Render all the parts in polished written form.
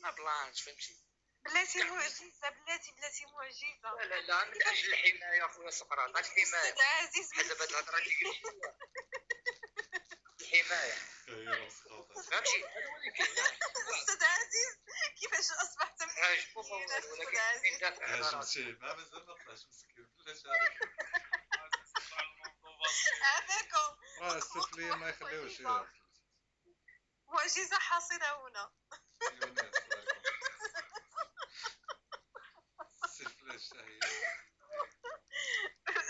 ما بلانش فهمتي. بلاتي معجزه، بلاتي معجزه. لا من اجل الحمايه اخويا سقراط، هاد الحمايه استاذ عزيز حسب هاد الهضره اللي قلتي الحمايه فهمتي. هذا هو اللي كاين. استاذ عزيز كيفاش اصبحت عجبو ولكن من دافع على راسي ما مازال ما طلعش مسكين بلاش عليك عافاكم. السفلية ما يخليوش معجزه حاصله هنا. السفلة الشهية.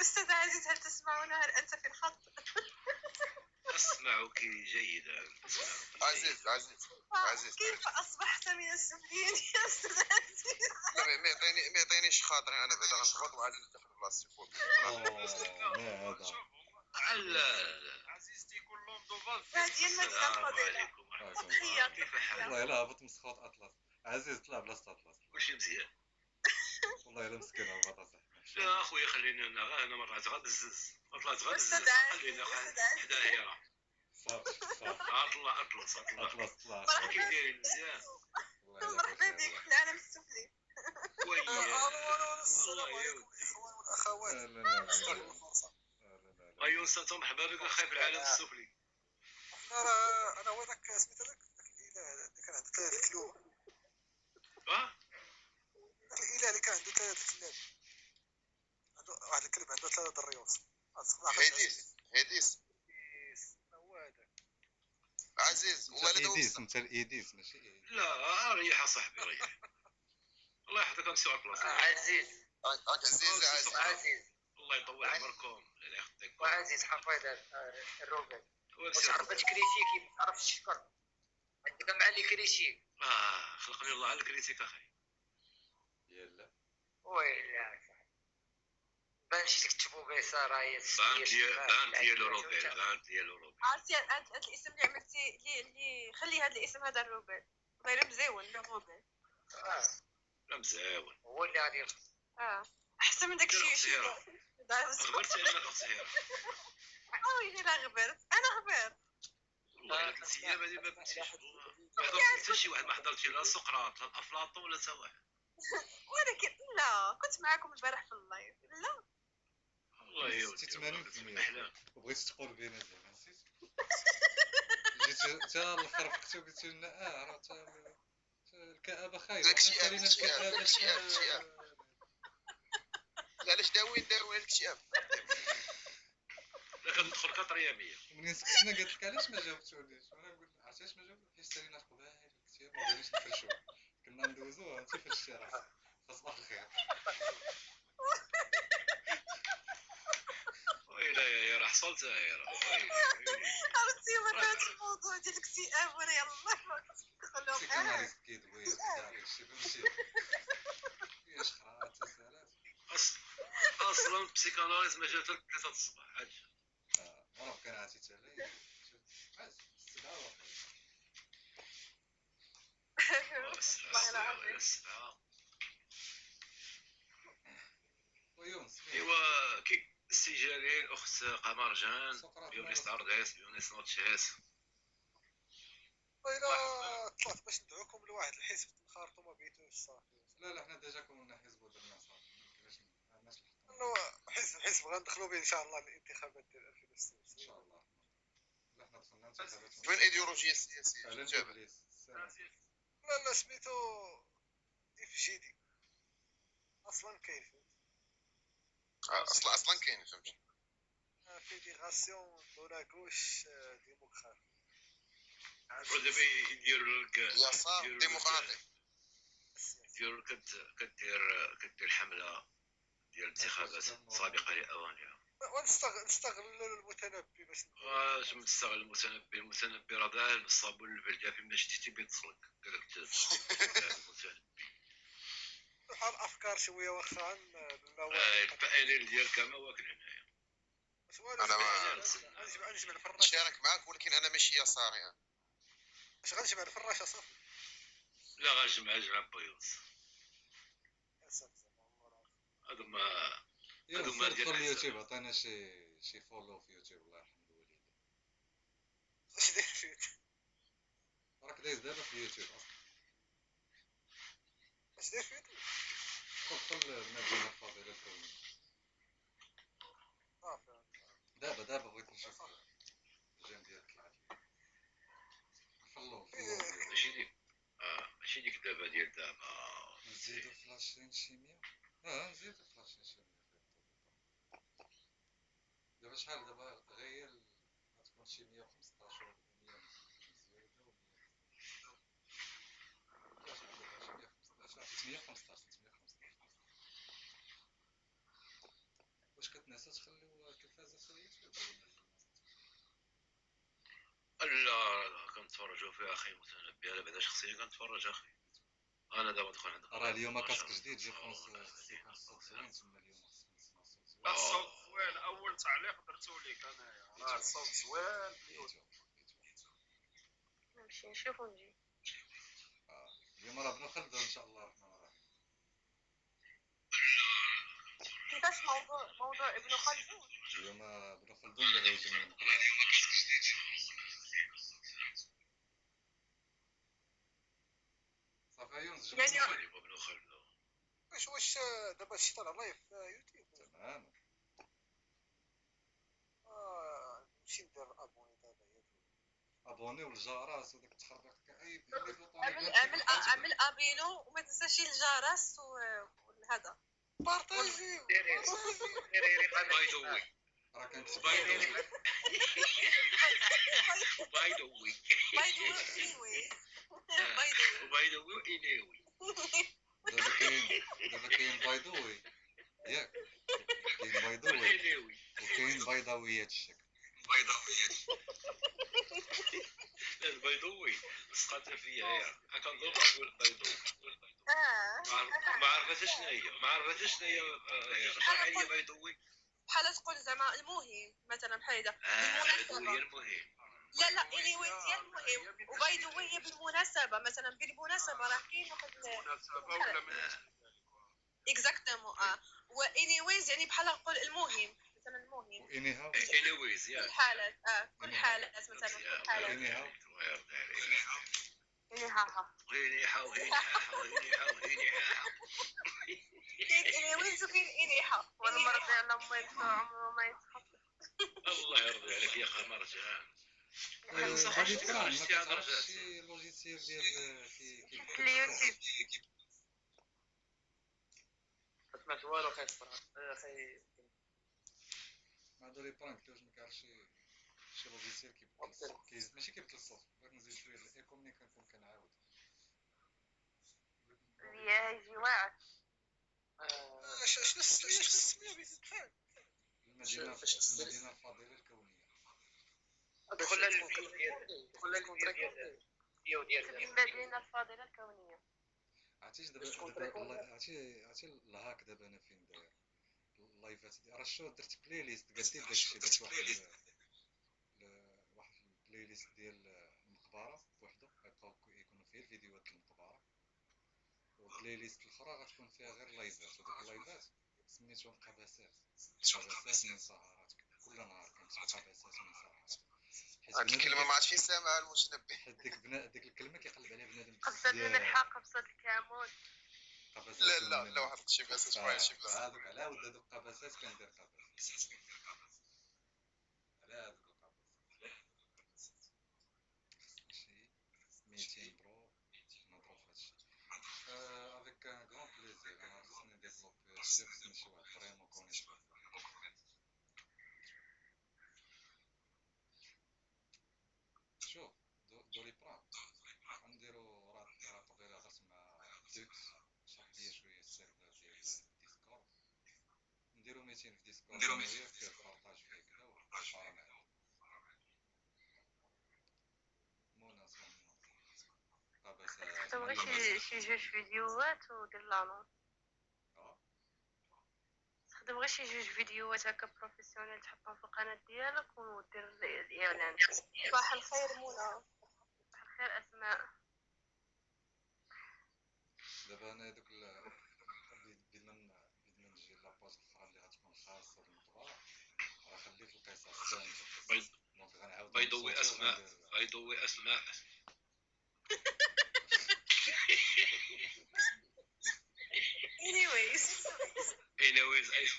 استاذ عزيز هل تسمعنا؟ هل انت في الخط؟ أسمعك جيدا. عزيز كيف اصبحت من السفليين يا استاذ عزيز؟ ما يعطينيش خاطري انا بعدا غنهبط وعاد ندخل بلاصتي فوق. عزيزتي كلهم دوبال. هذه المدينه الفضيله. كيف حالك؟ والله الا هبط مسخوط اطلس. عزيز طلع بلاصه اطلس. كلشي مزيان. والله الا مسكين هبط صح. لا اخويا خليني انا ما طلعت غير بزز. طلعت غير بزز. خلينا حدايا راه. صافي اطلس طلع. كي دايرين مزيان. مرحبا بك في العالم السفلي. السلام عليكم الاخوان والاخوات. ايوا انت مرحبا بك اخي في العالم السفلي. انا هو داك سميتو داك الاله اللي كان عنده 3 كلوب. داك الاله اللي كان عنده 3 كلاب. عنده واحد الكلب عنده 3 دريوس. هيديس هو هذاك. عزيز وما ايديس انت الايديس ماشي ايديس. لا ريح صاحبي ريح. الله يحفظك امسي على البلاصه. عزيز الله يطول عمركم. الله يخليك. وعزيز حفيظ الروبل. واش عرفت كريتيكي ما تعرفش الشكر عندك مع اللي كريتيك. خلقني الله على الكريتيك اخي. يلا ويلا بانش تكتبوا بيسار هي بان ديال روبل. عرفتي هاد الاسم اللي عملتي اللي خلي هذا الاسم هذا الروبل غير مزيون الروبل. لا مزاون هو اللي غادي احسن من داكشي غبرتي على الاخت هيرا. ويلي لا غبرت انا غبرت والله الا 3 ايام هذه ما كنتيش حتى شي واحد ما حضرتي لا سقراط لا افلاطون ولا حتى واحد. ولكن لا كنت معكم البارح في اللايف. لا والله يا ودي 80% وبغيتي تقول بينا زعما نسيت. جيت حتى الاخر فقتي وقلت لنا راه الكآبة خايبة. الاكتئاب علاش داوين الاكتئاب. لا كندخل 4 اياميه. منين سكتنا قالت لك علاش ما جاوبتونيش وانا قلت علاش ما جاوبتش حيت سالينا قبايل الاكتئاب ما بغيناش نفرشوه كنا ندوزوها انت في الشارع فصباح الخير. ويلا يا راه حصلتها يا راه. عرفتي هذا الموضوع ديال الاكتئاب وانا يلاه نخلوهم كنا مسكيت ويا داكشي فهمتي ايش خرات تسالات اصلا البسيكاناليز ما جات 3 الصباح عاد راه كان عاتي حتى لي عاد 7 السبعة. ويونس ايوا كي السجالين اخت قمرجان يونس عرديس يونس نوتشيس. ويلا طلعت باش ندعوكم لواحد الحزب تنخرطوا ما بيتوش صافي. لا حنا ديجا كنا حزب ودرنا صافي ما عندناش انه حزب غندخلوا به ان شاء الله الانتخابات ديال 2026 ان شاء الله. لا حنا دخلنا انتخابات فين الايديولوجيه السياسيه لا سميتو FGD اصلا كاين اصلا كاين فهمتي. فيديراسيون دو لا غوش ديموكرات. ودابا يديروا لك يسار ديمقراطي. يديروا لك كدير حمله ديال انتخابات سابقه لاوانها. ونستغلوا المتنبي باش واش نستغل المتنبي راه داير الصابون البلديه فيما شتيتي بيتصلك قال لك المتنبي بحال افكار شويه واخا الفائلين ديالك ما واكل هنايا. انا غنجمع الفراش نشارك معاك ولكن انا ماشي يساري يعني. اش غنجمع الفراش صافي. لا غنجمع بويوس هادو ما ديال اليوتيوب عطينا شي فولو في يوتيوب الله يرحم الوالدين. اش داير فيك راك دايز دابا في يوتيوب اصلا اش داير في يوتيوب دخل المدينة الفاضلة الكونية. دابا بغيت نشوف الجيم ديالك كيفاش نفلو ديالك. ماشي ديك دابا ديال دابا. نزيدو فلاشين شي 100. نزيدو فلاشين شي 100 دابا شحال دابا غير غتكون شي 115 ولا 100 زيادة و 100 شحال دابا شي 115 واش كتنسى تخليو التلفازة خليت لا كنتفرجوا فيها اخي متنبي على بعدا شخصيا كنتفرج اخي. انا دابا ندخل عندك راه اليوم كاسك جديد جي فرونسي الصوت زوين تما اليوم خصنا نسمع الصوت زوين. الصوت زوين اول تعليق درتو ليك انايا راه الصوت زوين نمشي نشوف ونجي. اليوم راه بنو خلدون ان شاء الله الرحمن الرحيم. كيفاش موضوع ابن خلدون؟ اليوم بنو خلدون اللي غيجي من المقبرة. صافي يونس يعني ابن خلدون. واش دابا شي طالع لايف في يوتيوب تمام. نمشي ندير ابوني دابا ياك ابوني والجرس وداك التخربيق كاين. اعمل ابينو وما تنساش الجرس وهذا بارطاجي باي ذا واي راه كنكتب باي ذا واي باي ذا واي انيوي. دابا كاين بيضاوي ياك كاين بيضاوي وكاين بيضاويات الشكل. البيضوي سقطت فيا هي كنضرب نقول بيضوي. ما عرفتش شنو هي شنو هي بيضوي. بحال تقول زعما المهم مثلا بحال هذا بالمناسبه. المهم لا انيويز هي المهم وبايدوي هي بالمناسبه مثلا بالمناسبه راه كاين واحد المناسبه ولا من اكزاكتومون وانيويز يعني بحال نقول المهم مثلا المهم وانيها انيويز كل حالات كل حالات مثلا كل حالات انيها كاين انيويز وكاين انيحه والمرض على ما يدفع عمره ما يتخف. الله يرضي عليك يا اخي مرجان. غادي تقرا ما كتعرفش شي لوجيسيال ديال كيف اليوتيوب سمعت والو اخي ما هادو لي برانك واش ما كيعرفش شي لوجيسيال كيبدل ماشي كيبدل الصوت. بغيت نزيد شويه الايكو ملي كنكون كنعاود يجي واعر. شنو السميه بيت الدفاع المدينه الفاضله الكونيه. دخل للفيديو ديال المدينه الفاضله الكونيه. عرفتيش دابا عرفتي الهاك دابا انا فين داير اللايفات ديال راه شو درت بلاي ليست قلت داكشي درت واحد البلاي ليست ديال المقبره بوحدو غيبقاو يكونوا فيه الفيديوهات المقبره والبلاي ليست الاخرى غتكون فيها غير لايفات ودوك اللايفات سميتهم قباسات من سهرات كل نهار كنكتب قباسات من سهرات. هاد الكلمه ما عرفتش فين سامعها المتنبي. حيت ديك الكلمه كيقلب عليها بنادم قبصة الملحه قبصة الكامون. لا واحد شي بلاصه شويه شي بلاصه هذوك على ود هذوك قباسات كندير قباسات على هذوك القباسات شي 200 برو نضرب في هادشي افيك ان غران بليزير. انا خصني ديفلوبي هادشي خصني شي واحد فريمون كونيكتي. شوف دولي برام غنديرو راه قبيله هضرت مع دوكس شرح ليا شويه السيرفر ديال ديسكورد نديرو ميتين في ديسكورد فيه بارطاج فيه كدا وفارمات مناسبة قباسات تبغي شي جوج فيديوهات ودير لانون. تخدم غير شي جوج فيديوهات هكا بروفيسيونيل تحطهم في القناه ديالك ودير الاعلان. صباح الخير منى. صباح الخير اسماء. دابا انا دوك بدينا نجي لاباج الاخرى اللي غتكون خاصه بالمطبعه راه خليت القصص دونك غنعاود بيضوي اسماء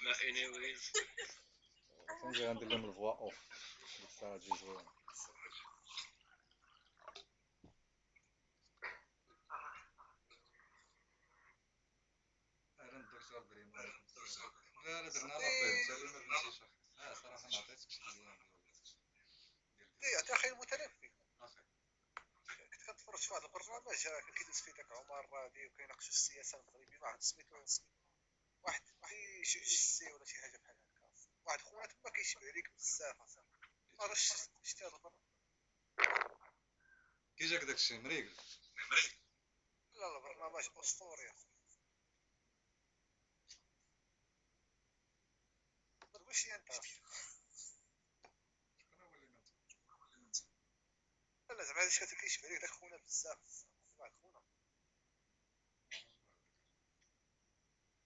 ما anyways فهمتي غندير لهم الفوا اوف ديك الساعه تجي زوينه. انا الدكتور بريمو لا لا درنا لابيل انت اللي ما بنتيش صراحه ما عطيتكش مزيان ديال حتى اخي المتنفي اخي كنت كنتفرج في واحد البرنامج كيدوز فيه داك عمر رادي وكيناقشوا السياسه المغربيه واحد سميتو واحد السي ولا شي حاجه بحال هكا واحد خونا تما كيشبه ليك بزاف ما عرفتش شتي هذا البرنامج كي جاك داكشي مريقل لا لا برنامج اسطوري واش انت لا زعما هادشي كيشبه ليك داك خونا بزاف واحد خونا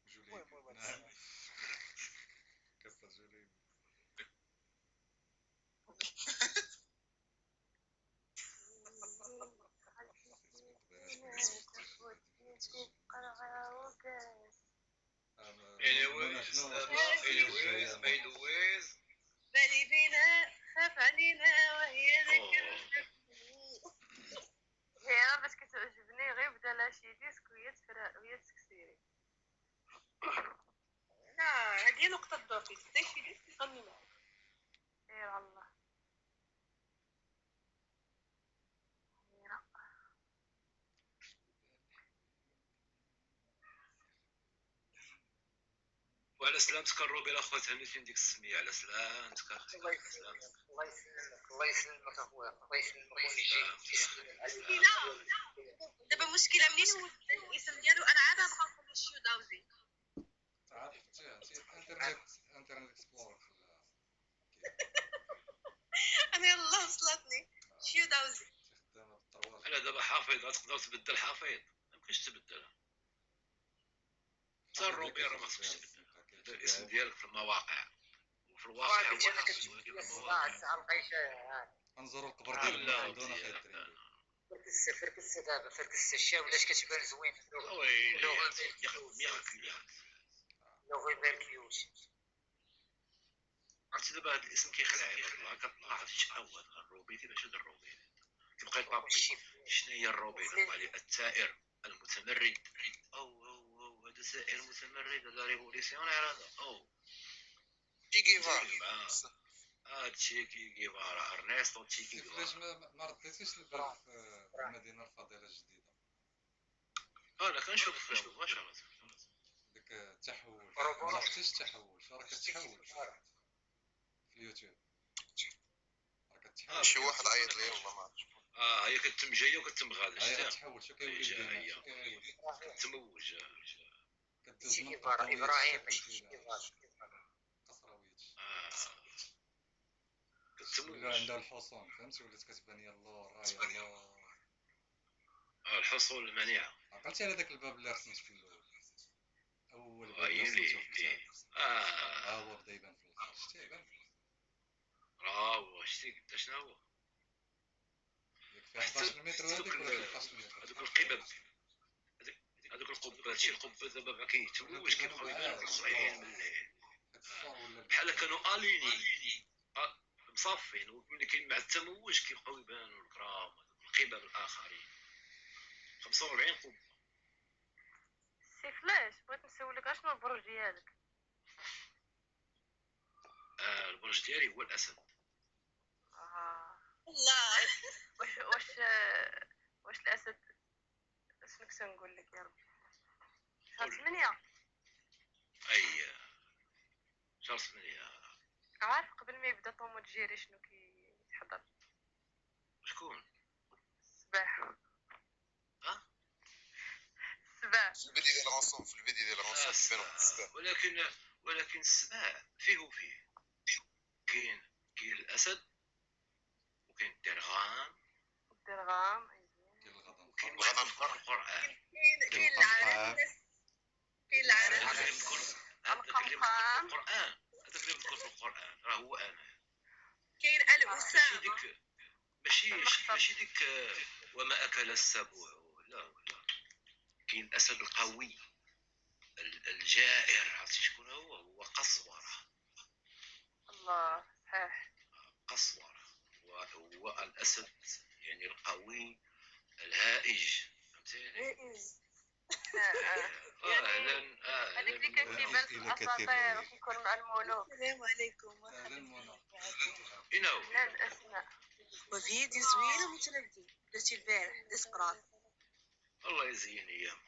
جولي كفر جولي بالي بينا خاف علينا وهي هي باش كتعجبني غير بدا لها شي ديسك وهي تسكسيري. لا هذه نقطة ضعفي تدي شي ديسك تغني معاك يا الله. وعلى سلامتك الروبي الاخوات هنيتين ديك السميه على سلامتك اختي. الله يسلمك الله يسلمك اخويا الله يسلمك. دابا المشكله منين هو الاسم ديالو انا عاد نبقى نقول شيو داوزي عاد انترنت اكسبلورر انا يلاه وصلتني شيو داوزي خدامه بالطروال. انا دابا حافظ تقدر تبدل حافظ ما يمكنش تبدلها حتى الروبي راه ما خصكش تبدل الاسم ديالك في المواقع وفي الواقع هو خاص يولي في المواقع. انظروا القبر ديال ابن خلدون اخي الدريم فركس دابا فركس الشا ولاش كتبان زوين ويلي لوغي بيركيوش عرفتي دابا هذا الاسم كيخلع عباد الله كتلاحظ شحال هو الروبي كيفاش هذا الروبي كيبقى يطابق شنو هي الروبي ديال الثائر المتمرد او هذا سائر متمرد هذا ريفوليسيونير هذا او تشيكيفارا تشيكي جيفارا ارنستو تشيكي كيفاش ما رديتيش البال في المدينه الفاضله الجديده انا كنشوف فيها مباشره ديك التحول ما لاحظتيش التحول راه كتحول في اليوتيوب راه كتحول شي واحد عيط لي والله ما عرفتش هي كتم جايه وكتم غادا هي كتحول شو كيولي جايه كيولي كتموج كدوز من ابراهيم ماشي قصراويت كتموج ولا عندها الحصون فهمتي ولات كتبان يلا رايه الله الحصول المنيعه. عقلتي على داك الباب اللي رسمت في الاول اول باب اللي رسمته في الكتاب هو بدا يبان في الاخر شتي يبان شتي قداش هو ياك في 11 متر هذيك ولا 15 متر هذوك القبب هذوك القبات شي قبه دابا ما كيتموش كيبقاو يبانو قصريين من الليل بحال كانوا اليني مصافين وملي كاين مع التموج كيبقاو يبانوا الكرام القبب الاخرين 45 قبه. سي فلاش بغيت نسولك اشنو البرج ديالك؟ البرج ديالي هو الاسد. الله واش الاسد اشنو كنت نقول لك يا ربي شهر 8 شهر 8 عارف قبل ما يبدا طومو جيري شنو كيتحضر شكون الصباح الفيديو ديال الرسوم في الفيديو ديال الرسوم ولكن السباع فيه كاين الاسد وكاين الدرغام كاين الغضنفر القران كاين العرب القران هذاك اللي مذكور في القران راه هو انا كاين الاسامه ماشي ديك وما اكل السبع لا كاين الاسد القوي الجائر عرفتي شكون هو قسورة. الله صحيح. قسورة وهو الأسد يعني القوي الهائج، فهمتيني؟ يعني هذيك اللي كتيبان في الاساطير وكيكون مع الملوك. السلام عليكم. إنه لا الاسماء وفيديو زوين متنبدي درتي البارح ديس قراص. الله يزين ايام.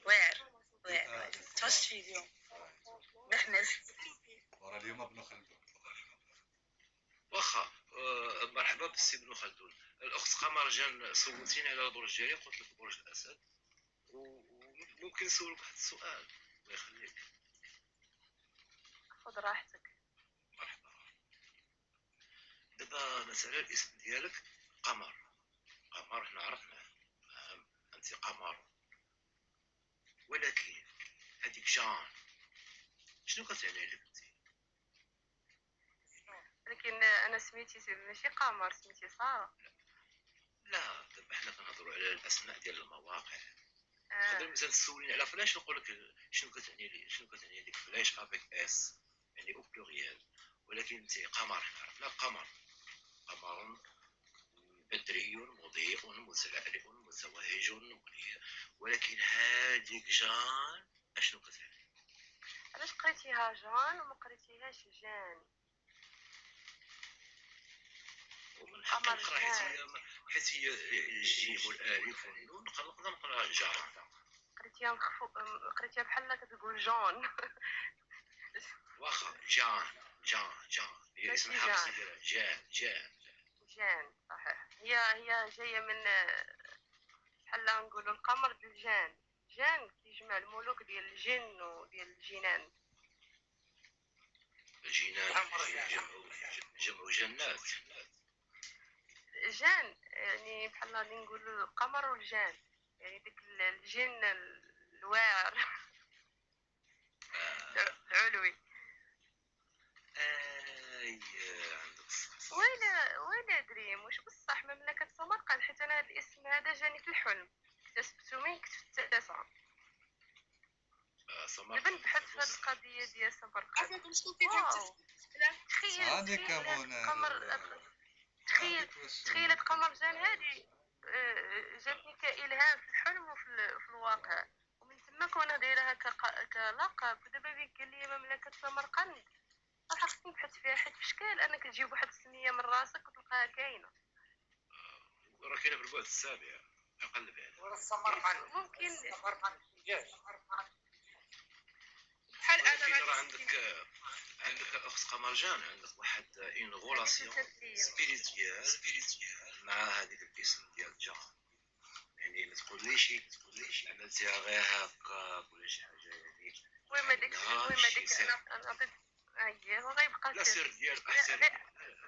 واعر تفرجت فيديو محمس. ورا اليوم ابن خلدون. واخا مرحبا بالسي ابن خلدون. الاخت قمر جان سولتيني على برج ديالي، قلت لك برج الاسد، وممكن نسولك واحد السؤال الله يخليك. خذ راحتك. مرحبا. دابا مثلا الاسم ديالك قمر. قمر حنا عرفناه، انت قمر، ولكن هذيك جان شنو كتعني لك انت؟ لكن انا سميتي ماشي قمر، سميتي ساره. لا دابا حنا كنهضروا على الاسماء ديال المواقع. تقدر مثلا تسوليني على فلاش نقول لك شنو كتعني لي، شنو كتعني لك فلاش افيك اس يعني او بلوريال. ولكن انت قمر حنا عرفنا القمر، قمر بدري مضيء متلألئ متوهج منير، ولكن هذيك جان اشنو كتعني؟ علاش قريتيها جان وما قريتيهاش جان؟ ومن حقي نقرا حيت هي الجيم والالف والنون نقدر نقرا جان. قريتيها قريتيها بحال كتقول جون. واخا جان هي اسم حرفي ديالها جان صحيح. هي جايه من بحال نقولوا القمر بالجان. جان كيجمع الملوك ديال الجن وديال الجنان. جمع جنات. جان يعني بحال نقولوا القمر والجان، يعني ديك الجن الواعر العلوي. عندك الصح. وين دريم واش بصح مملكة سمرقند؟ حيت انا هذا الاسم هذا جاني في الحلم، اكتسبته من كنت في التاسعة. دابا نبحث في هذه القضية ديال سمرقند. تخيل قمر جان هذه جاتني كإلهام في الحلم وفي الواقع، ومن ثم كون دايرها كلقب. ودابا بيك قال لي مملكة سمرقند، صراحة خصني نبحث فيها، حيت فشكال انك تجيب واحد السمية من راسك وتلقاها كاينة. راه كاينه في البعد السابع، قلب عليها. سمرقند ممكن سمرقند بحال انا راه عندك اخت قمرجان، عندك واحد اون غولاسيون سبيريتوال مع هذيك الاسم ديال جان. يعني ما تقوليش عملتيها غير هكا ولا شي حاجه يعني. المهم هذيك انا عطيت هو غيبقى لا سر ديال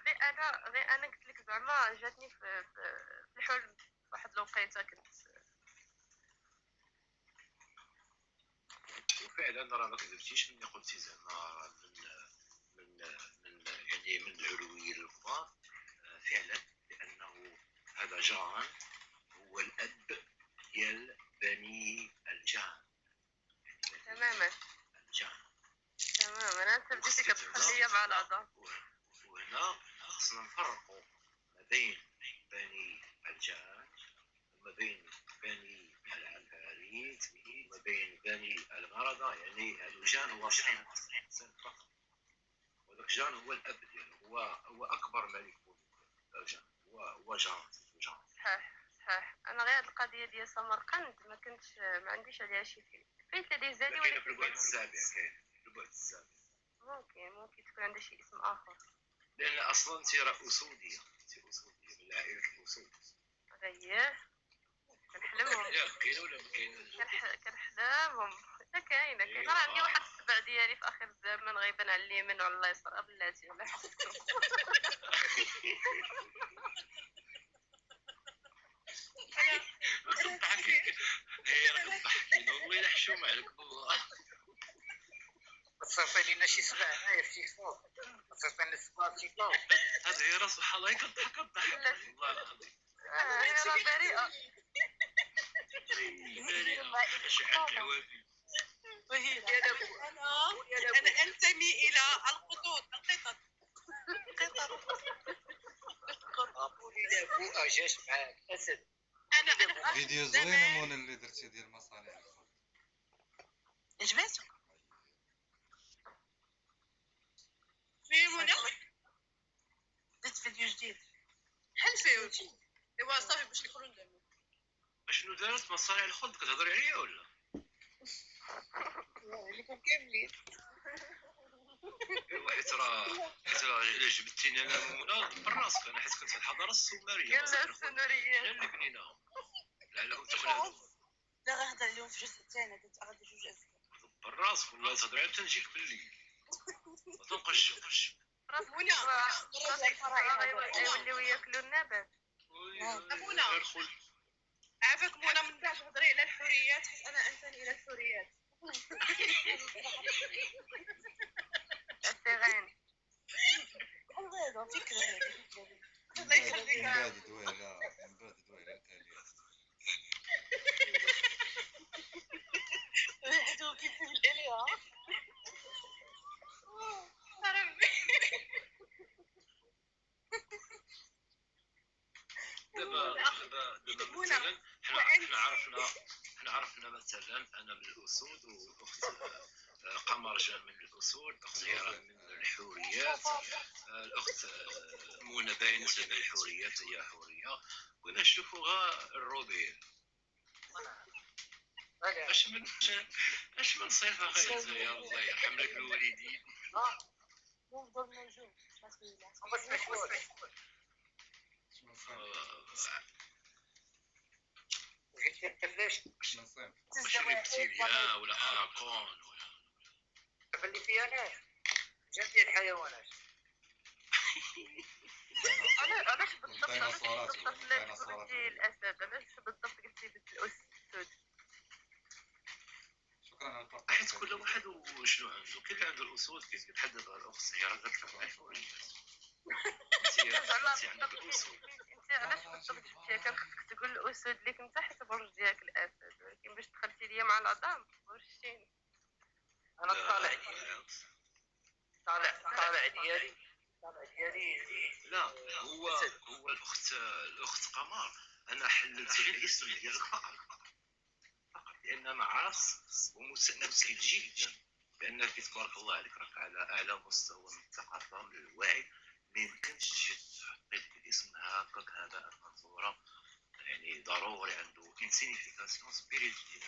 غير انا قلت لك زعما جاتني في الحلم واحد الوقيته كنت. وفعلا راه ما كذبتيش ملي قلتي زعما من يعني من العلويين الكبار فعلا، لانه هذا جان هو الاب ديال بني الجان. تماما الجان تماما. انا بديتي كتدخل ليا مع العظام. وهنا خصنا نفرقوا ما بين بني الجان وما بين بني العفاريت وما بين بني المردة. يعني الجان هو صين فقط، وذاك جان هو الاب ديالو، هو اكبر ملك الجان، هو جان. صحيح. انا غير هاد القضيه ديال سمرقند ما عنديش عليها شي فايت لدي زادي، ولكن في البعد السابع ممكن تكون عندها شي اسم اخر، لان اصلا انت راه اسوديه من عائله الاسود. غير كنحلمهم. كاين ولا ما كاينش؟ كنحلمهم. كاينه راه عندي واحد التبع ديالي في اخر الزمان غيبان على اليمين وعلى اليسار بلاتي ولا حسيتو. هي راه كتضحكينا والله الا حشومه عليك والله. تصيفط لينا شي سبع هنايا في تيك توك، تصيفط لنا سبع في تيك توك. هذا هي راه سبحان الله كتضحك والله العظيم. هي راه بريئه. شعلت العوافي. أنا أنتمي إلى القطط. قولي لا بوء جاش معاك اسد. أنا فيديو زوين منى اللي درتي ديال مصانع الخبز. عجباتك في منى؟ درت فيديو جديد بحال فيه ايوا صافي باش ندخلو ندمو. شنو دارت مصانع الخبز كتهضري عليا ولا؟ اللي كون كاملين ايوا حيت راه الا جبتيني انا منى براسك، انا حيت كنت في الحضاره السومريه. قلنا السنوريات انا اللي بنيناهم لعلهم تخلدوا لا غنهضر اليوم في جزء ثاني درت غادي جوج اسئله براسك. والله تهضري عاد تنجيك بالليل ما تنقش. منى يوليو ياكلوا النبات. منى عافاك منى من بعد هضري على الحريات حيت انا انتمي الى الحريات. التغاني هذا فكره من بعد دويلة الآليات. ريحته كيف الاليه. دابا مثلا حنا عرفنا مثلا انا من الاسود، والاخت قمر جا من الاسود، الاخت هيران من الحوريات، الاخت منى باينه من الحوريات هي حوريه، كنا نشوفوها الروبير. اش من صفه خايسه يا الله يرحم لك الوالدين. نفضل موجود من صيف واش ريبتيليا ولا اراكون ولا اللي فيها ناس جميع الحيوانات. علاش بالضبط الديناصورات قلتي الاسد؟ علاش بالضبط قلتي الاسود؟ شكرا على الفرق. حيت كل واحد وشنو عنده. كاين اللي عنده الاسود كيتحدد على الاخت هي راه قالت لك الحوريات. انت عندك الاسود. انت علاش بالضبط جبتيها؟ كان خصك تقول الاسود اللي كنت حيت برج ديالك الاسد، ولكن باش دخلتي ليا مع العظام ورشتيني. انا طالع ديالي لا هو الاخت قمر، انا حللت غير الاسم ديالك فقط لان معاص ومتمكن جدا، لانك تبارك الله عليك راك على اعلى مستوى من الثقافه من الوعي. ما يمكنش تجي تحطي الاسم هكاك هذا منظوره، يعني ضروري عنده انسينيفيكاسيون سبيريتوال.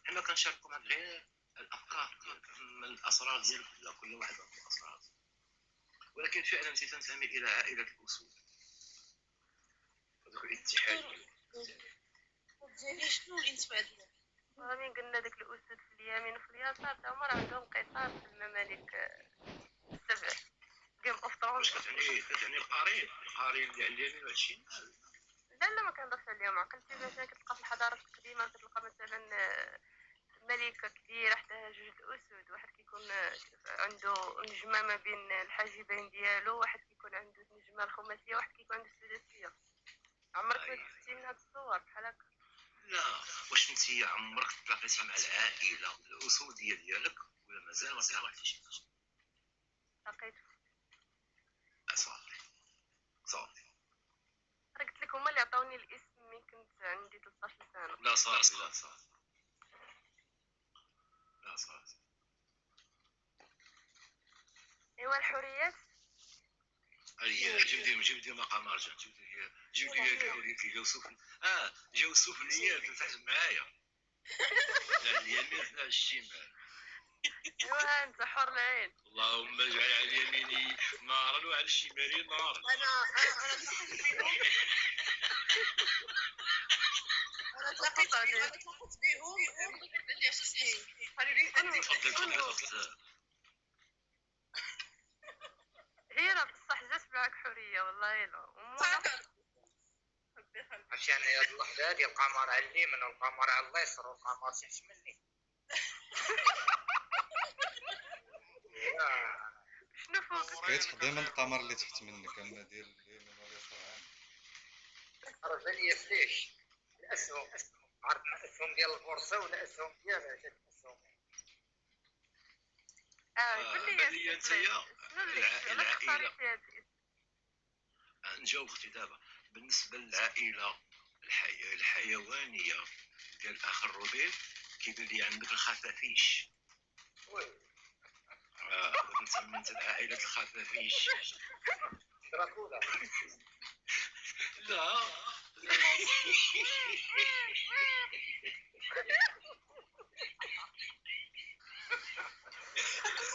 حنا كنشاركوا معك غير الافكار ديالك، اما الاسرار ديالك لا، كل واحد عنده اسرار. ولكن فعلا انت تنتمي الى عائله الاسود، هذاك الاتحاد ديالي. شنو الانتماء ديالك؟ من قلنا داك الاسود في اليمين وفي اليسار تا هما راه عندهم قطار في الممالك السبع. جيم اوف ثرونز. كتعني القرين اللي على اليمين وعلى الشمال. لا ما كنهضرش عليهم. عقلتي مثلا كتلقى في الحضارات القديمه كتلقى مثلا ملكه كبيره حداها جوج الاسود، واحد كيكون عنده نجمه ما بين الحاجبين ديالو، واحد كيكون عنده نجمه الخماسيه، واحد كيكون عنده السداسيه. عمرك ما شفتي من هاد الصور بحال هكا؟ لا، واش انت عمرك تلاقيتي مع العائله الاسوديه ديالك ولا مازال ما تلاقيتيش؟ لقيت. صافي راه قلت لك هما اللي عطاوني الاسم ملي كنت عندي 13 سنه. لا صافي ايوا الحريات جيب ديما قمر جا جيب لي جاو سفليات تحت معايا لا اليمين لا الشمال. ايوا انت حر العين. اللهم اجعل على اليمين نارا وعلى الشمال نارا. انا تلاقيت بهم اللي اساسي هي راه بصح جات معاك حريه والله لا. عشان هاد اللحظه ديال القمر على اليمين والقمر على اليسار والقمر تحت مني. شنو فوق؟ كيتخ دائما القمر اللي تحت منك، اما ديال اليمين واليسار عرف لي فليش الاسهم، عرفنا الاسهم ديال البورصه ولا الاسهم ديال الاسهم قول بان لي لي انت شنو اللي علاش العائله اختاريتي هاد الاسم؟ نجاوب اختي دابا. بالنسبه للعائله الحيوانيه ديال الاخ الروبيل كيبان لي عندك الخفافيش. كنسمي انت العائله الخفافيش. دراكولا. لا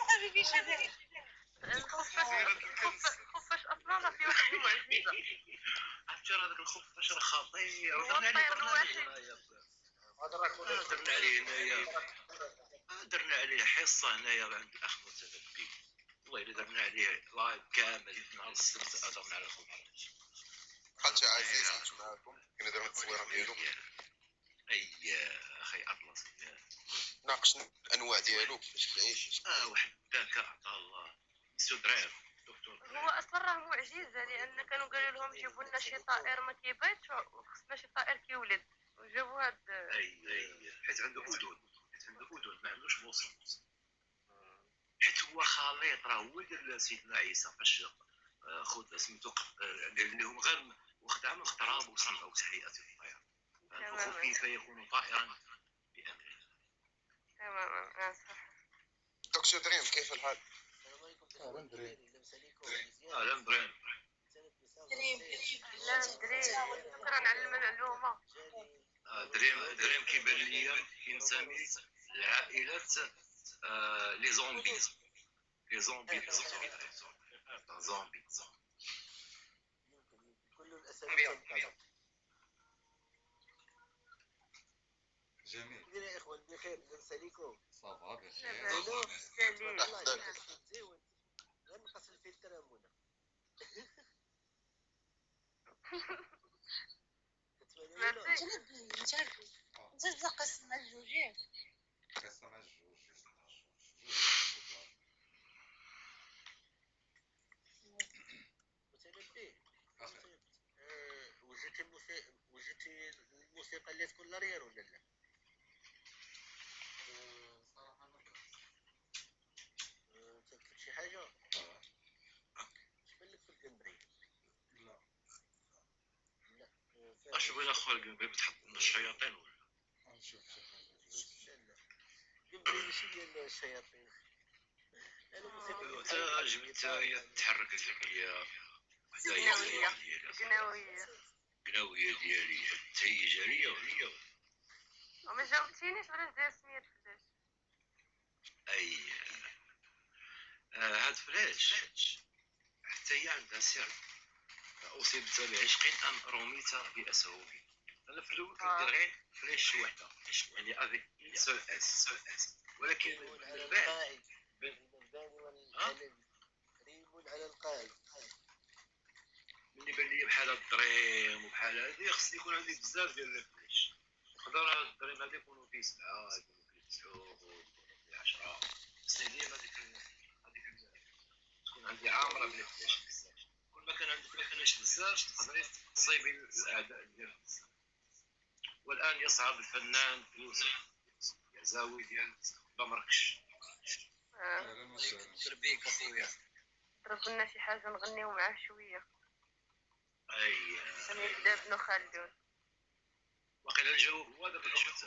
حبيبي شباب الخفاش اصلا راه فيه واحد المعجزه. عرفتي راه داك الخفاش راه خطير. هو الطير الواحد. دراكولا. درنا عليه هنايا، درنا عليه حصه هنايا عند الاخ متدبي. والله الا درنا عليه لايف كامل نهار السبت هضرنا على الخفاش. دخلت عزيز كنت معاكم كنا درنا التصويره ديالو. اي اخي اطلس ناقشنا الانواع ديالو كيفاش كيعيش. واحد الذكاء عطاه الله. سودريف دكتور. هو اصلا راه معجزه لان كانوا قالوا لهم جيبوا لنا شي طائر ما كيبيضش وخصنا شي طائر كيولد وجابوا هاد. اي حيت عنده اذن، ما عندوش بوصل. حيت هو خليط، راه هو ديال سيدنا عيسى فاش خذ سميتو قال لهم غير وخدع من اختراب وسمعوا تحيات الطير. فالخوف كيف يكون طائرا بامره. تماما صح. دكتور دريم كيف الحال؟ اهلا دريم. لا ندري شكرا على المعلومه. دريم كيبان ليا كينتمي لعائله لي زومبي. كل الاسامي جميل. كيفين يا اخوان؟ بخير، لاباس عليكم؟ صافا بخير. سليم. غير نقص الفلتر امونا. نزيد قسم الجوجين. قسم الجوج. متنبه. وجدتي الموسيقى اللي تكون لارير ولا لا؟ صراحه ما تكتب شي حاجه؟ شبان لك في الجنبري؟ لا. اش بغينا اخويا الجنبري بتحط لنا الشياطين ولا؟ نشوف شي حاجه لا الجنبري ماشي ديال الشياطين. انا موسيقى تا جبت تحرك الجمعيه قناويه ديالي تهيجريه ولا وما جاوبتينيش علاش داير سميت فلاش. اي هاد فلاش حتى هي عندها سر. اصبت بعشق ام رميت باسهمي. انا في الاول كندير غير فلاش وحده يعني افيك سول اس، ولكن من بعد ريمون على القاعد. ملي بان لي بحال هاد الدريم وبحال هادي خصني يكون عندي بزاف ديال الفلاش. نقدر هاد الدريم هادي يكونوا فيه 7 يكونوا فيه 9 يكونوا فيه 10. خصني ديما تكون عندي عامره بالفلاش بزاف. كل ما كان عندك الفلاش بزاف تقدري تصيبي الاعداء ديالك بزاف. والان يصعد الفنان يوسف يعزاوي ديال بمركش. اهلا وسهلا. تربيك اخويا. ضرب لنا شي حاجه نغنيو معاه شويه. اي نبدا بنو خالدون. وقيل الجواب هو داك الوقت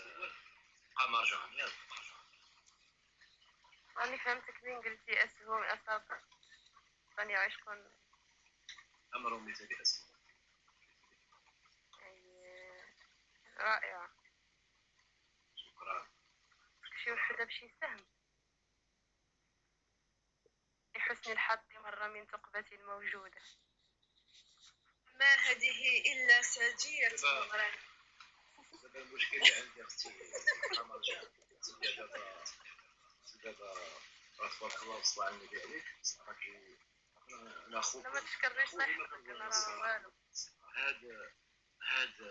قمر جامع. راني فهمتك من قلتي اسهم اصابع راني عشقون. امر مثالي اسمه. رائعه. شكرا. شي وحده بشي سهم لحسن الحظ مرة من ثقبتي الموجودة. ما هذه إلا سجية المغرب. دابا المشكل اللي عندي اختي قمر جامع دابا تبارك الله وصل على النبي عليك. راكي انا اخوك ما تشكرنيش صحتك انا راه والو. هاد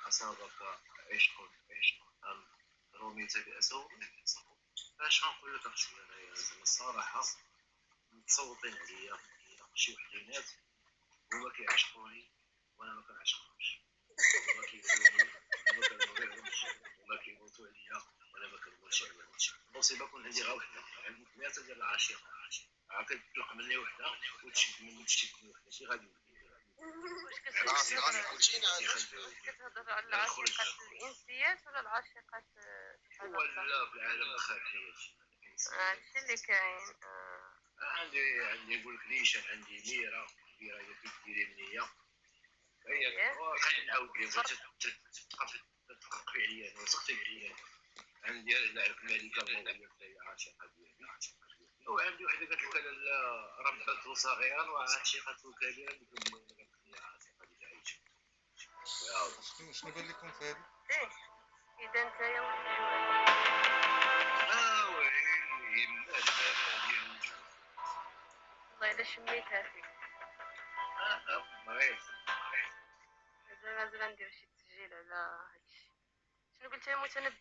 اصابك عشق ام رميت باسهم. اش غنقول لك اختي انايا زعما الصراحه متصوتين عليا شي وحدينات هما كيعشقوني وانا ما كنعشقهمش. هما كيبغوني وما كنبغيهمش. هما كيموتوا عليا وانا ما كنموتش عليهم. المصيبه كون عندي غير وحده عندي 3 ديال العشيقه عاد كتطلق مني وحده وتشد مني وحده شي غادي واش راسي كتهضر على العاشقات الانسيات ولا العاشقات ولا في العالم الخارجي هادشي اللي كاين عندي نقول لك نيشان عندي ميرا هي كديري منيا هي كنعاود لها تقرقي عليا وسقتي عليا عندي لعب ملكه الله هي عاشقه ديالي وعندي وحده قالت لك لا ربته صغيرا وعاشقته كبيرا المهم هي عاشقه ديالي شنو بان لكم في هذه؟ اذا نتايا ويلي المال ديال والله الا شميتها فيك مازال ندير شي تسجيل على هادشي. شنو قلت يا متنبي؟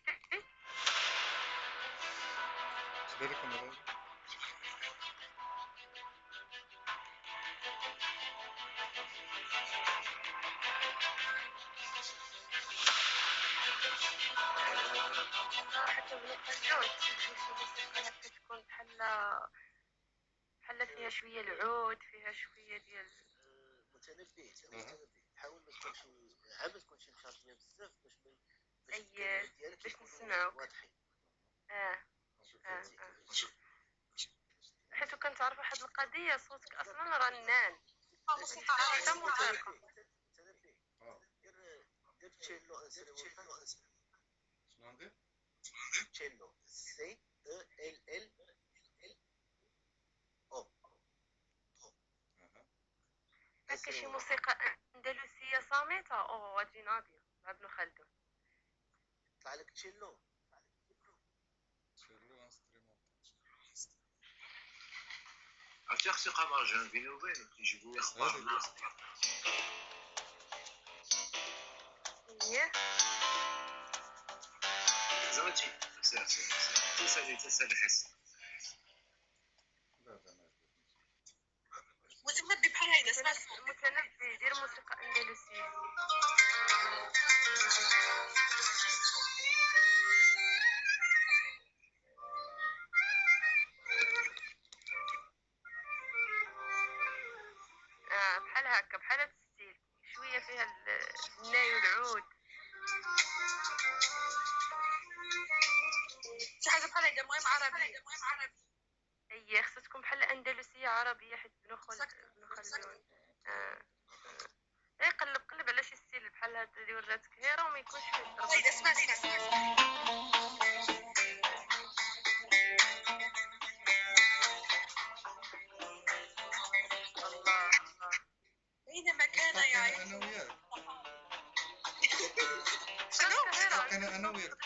اش بان لكم على هذه؟ حتى بنقول الموسيقى كتكون بحال فيها شويه العود فيها شويه ديال متنبه حاول ما تكونش ما تكونش مشارجيه بزاف باش نسمعوك واضحين. حيت كنتعرف واحد القضيه صوتك اصلا رنان موسيقى حتى موسيقى دير تشيلو شنو ندير؟ تشيلو سي او ال ال او هكا شي موسيقى اندلسيه صامته او غادي ناضيه مع ابن خلدون طلع لك تشيلو عرفتي اختي قمر جان بيني وبينك كيجيبوا لي اخبار الناس زعما تسالي حس لا ما متنبي بحال هيدا سمعت متنبي دير موسيقى اندلسيه بحال هكا بحال هاد الستيل شويه فيها الناي والعود شي حاجه بحال هيدا المهم عربي هي خصها تكون بحال اندلسيه عربيه حيت ابن خلدون قلب على شي ستيل بحال هاد اللي وراتك هيرا وما يكونش فيه هيدا سمعت الله بينما كان يعيش انا وياك شنو انا وياك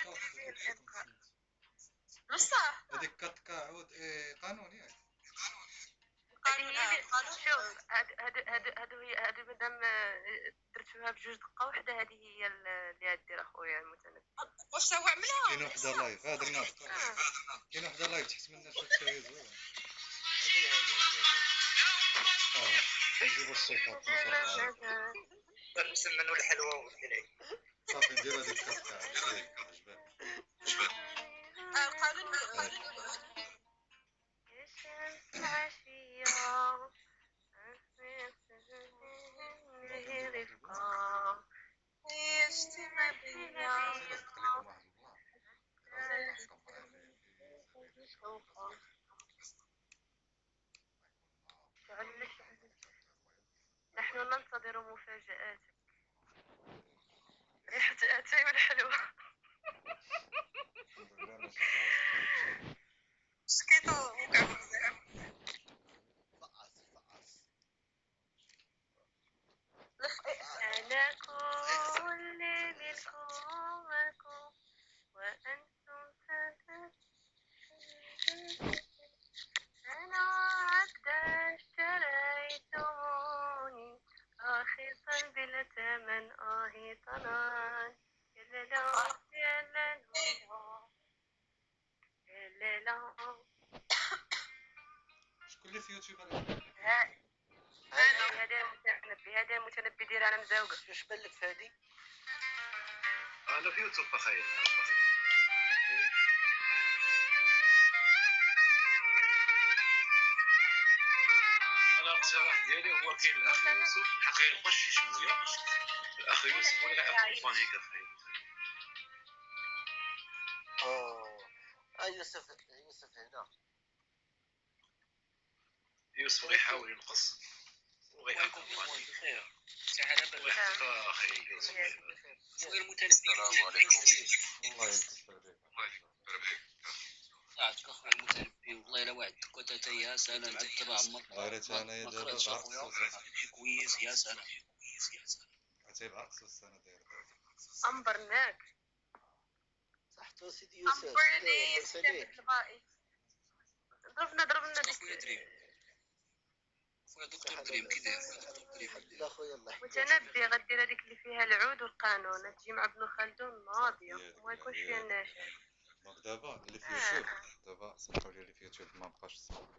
بصح هذيك كتقاعد قانون ياك شوف هادو مادام درتوها بجوج دقه وحده هذه هي اللي غدير اخويا المتنبي واش هو عملها كاين وحده لايف هضرنا كاين وحده لايف تحس منا شفتها هي زوينه نجيبو الصيفات نسمنوا الحلوى والدلع صافي نديرو هذيك كتقاعد القانون يا شمس العشية رفقا يجتمع بينا نحن ننتظر مفاجآتك ريحة أتاي والحلوى سكيتو وقع بزاف أنا كل منكم وأنتم أنا عبد اشتريتموني راخصا بلا ثمن طنان يا لا يا لا شكون اللي في يوتيوب هذا المتنبي ديال انا مزوقه واش بان لك في هذه انا في يوتيوب بخير انا الاقتراح ديالي هو كاين الاخ يوسف الحق ينقش شي شويه الاخ يوسف هو اللي غيعطيك هيك اخي يوسف هنا يوسف غيحاول ينقص وغيأكومباني الله يحفظك اخي يوسف خويا المتنبي السلام عليكم. الله يكثر بك. صاحبك اخويا المتنبي والله الا وعدتك وتاتا يا سلام عاد عمر غير انايا ما دابا قراتش بعكس اخويا شي كويس يا سلام عرفتي بعكس السنه داير أمبرناك صحتو سيدي يوسف أمبرني سليم البائي ضربنا اخويا ديك دريم اخويا دكتور دريم كي داير دكتور دريم الحمد لله خويا الله يحفظك متنبي غدير هذيك اللي فيها العود والقانون تجي مع ابن خلدون ناضية وما يكونش فيها النشاز دونك دابا اللي في يوتيوب دابا صححوا لي اللي في يوتيوب ما بقاش الصوت